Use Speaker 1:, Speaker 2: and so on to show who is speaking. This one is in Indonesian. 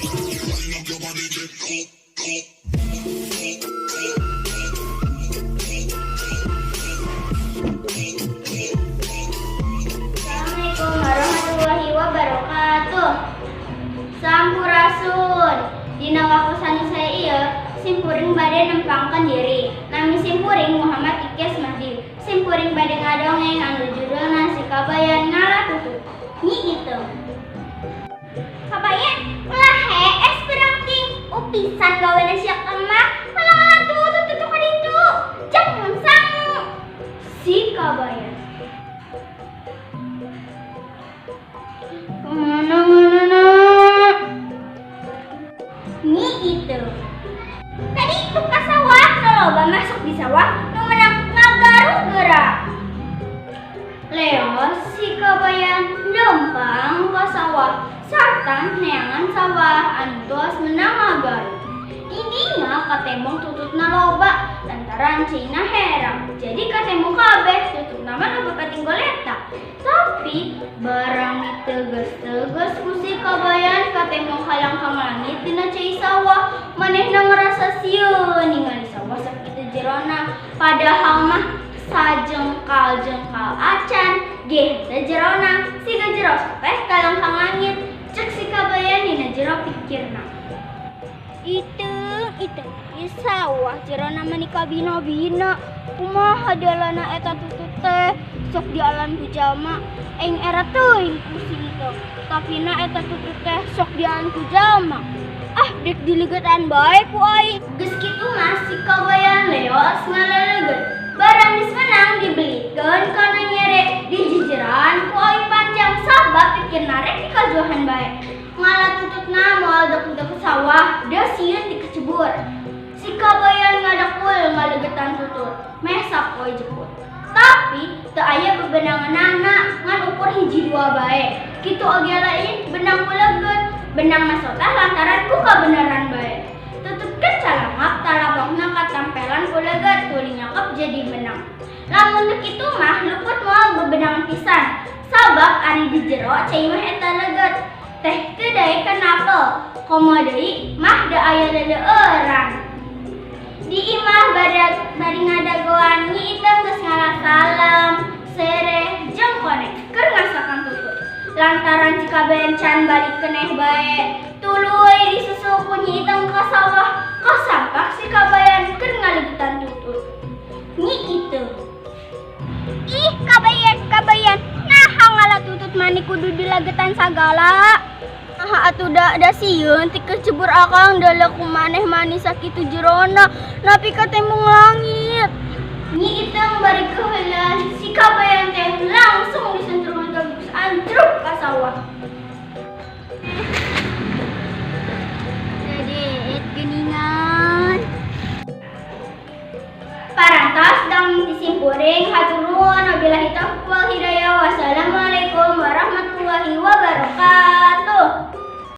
Speaker 1: Assalamualaikum warahmatullahi wabarakatuh. Sampurasun. Dina waktu sanu saya ieu simpuring bade nempangkan diri. Nami simpuring Muhammad Ikes Mahdi. Simpuring bade ngadongeng anu judulna Si Kabayan Ngalatutu. Nyi itu. Kabayan ulah es berangting upisan gawean siak emah. Ngalatutu tutu kaditu. Jangan sangu. Si Kabayan. Kemana-mana Nyi itu. Tadi itu ke sawah, loba masuk di sawah, nu menang ngagaru gerak. Leo si Kabayan lempang ke sawah, sarta neangan sawah antos menang ngagaru. Ininya katembong tututna loba, lantaran Cina herang. Jadi katembong kabeh tutupna mah loba katinggoleta. Tapi barang diteges-teges ku si Kabayan katembong halang-hang langit dina cai sawah. Manehna ngerasa sieun ningali sawah sakitu jerona, padahal mah sajengkal-jengkal acan ge teh jerona. Siga jero teh kalang-hang langit, cek si Kabayan dina jero pikirna. Itu sawah jerona menika bina-bina. Kumaha dalana eta tutut teh sok di alam pujama eng era teuing pusing itu. Tapi na eta tutut teh sok di alam pujama. Dek diligetan bae ku ai. Geus kitu mah si Kabayan leos ngalelegeut. Barang geus menang dibelikeun kana nyere di jijeran ku ai panjang sabab pikirna rek dikajuhan bae. Ngalatututna moal dek-dek sawah, da sieun dikecebur. Si Kabayan ngadakul ngalegetan tutut, meh sapoe jeput. Tapi teu aya bebenanganna ngan ukur hiji dua bae. Kitu oge lain benang kuleget, benang masotah lantaran ku kabeneran bae. Tututkeun calangap talabokna katampelan kuleget tuluy nyakep jadi benang. Lamun teu kitu mah luput moal bebenangan pisan, sabab ari di jero cai mah eta leget. Teh teu daek kenapa? Komo deui mah da aya leleueuran. Di imah bari ngadagoan Nyi Iteung geus ngalasalam, sereh jeung konek keur ngasakan tutut. Lantaran si Kabayan can balik keneh bae, tuluy disusul ku Nyi Iteung ka sawah, kasangka si Kabayan keur ngalegetan tutut. Nyi Iteung. Ih, Kabayan, naha ngalatutut mani kudu dilagetan sagala. Atuh da sieun ti kecebur akang dala kumaneh manis sakitu jerona, napi katembung langit. Nyi Iteung bari keheula si Kabayan